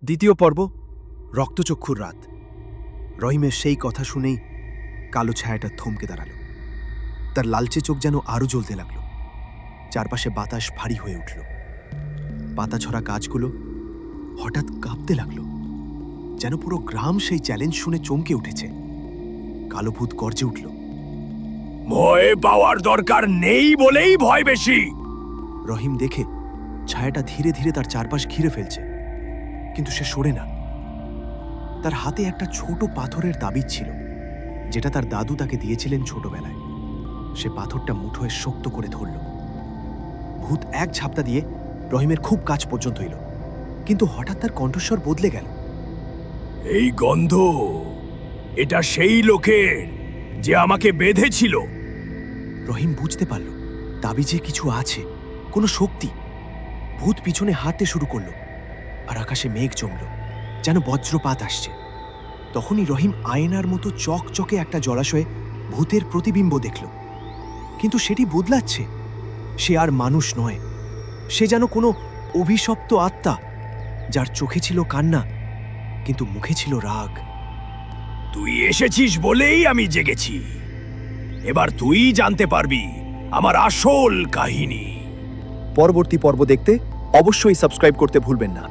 দ্বিতীয় পর্ব রক্তচক্ষুর রাত। রহিমের সেই কথা শুনেই কালো ছায়াটা থমকে দাঁড়ালো। তার লালচে চোখ যেন আরও জ্বলতে লাগলো। চারপাশে বাতাস ভারী হয়ে উঠল। পাতা ছড়া গাছগুলো হঠাৎ কাঁপতে লাগলো, যেন পুরো গ্রাম সেই চ্যালেঞ্জ শুনে চমকে উঠেছে। কালো ভূত গর্জে উঠল। ভয় পাওয়ার দরকার নেই বলেই ভয় বেশি। রহিম দেখে ছায়াটা ধীরে ধীরে তার চারপাশ ঘিরে ফেলছে, কিন্তু সে সরে না। তার হাতে একটা ছোট পাথরের তাবিজ ছিল, যেটা তার দাদু তাকে দিয়েছিলেন ছোটবেলায়। সে পাথরটা মুঠোয় শক্ত করে ধরল। ভূত এক ঝাপটা দিয়ে রহিমের খুব কাছ পর্যন্ত এলো, কিন্তু হঠাৎ তার কণ্ঠস্বর বদলে গেল। এই গন্ধ, এটা সেই লোকের যে আমাকে বেঁধেছিল। রহিম বুঝতে পারল তাবিজে কিছু আছে, কোনো শক্তি। ভূত পিছনে হাঁটতে শুরু করল, আর আকাশে মেঘ জমল, যেন বজ্রপাত আসছে। তখনই রহিম আয়নার মতো চকচকে একটা জলাশয়ে ভূতের প্রতিবিম্ব দেখল, কিন্তু সেটি বদলাচ্ছে। সে আর মানুষ নয়, সে যেন কোনো অভিশপ্ত আত্মা, যার চোখে ছিল কান্না কিন্তু মুখে ছিল রাগ। তুই এসেছিস বলেই আমি জেগেছি। এবার তুই জানতে পারবি আমার আসল কাহিনী। পরবর্তী পর্ব দেখতে অবশ্যই সাবস্ক্রাইব করতে ভুলবেন না।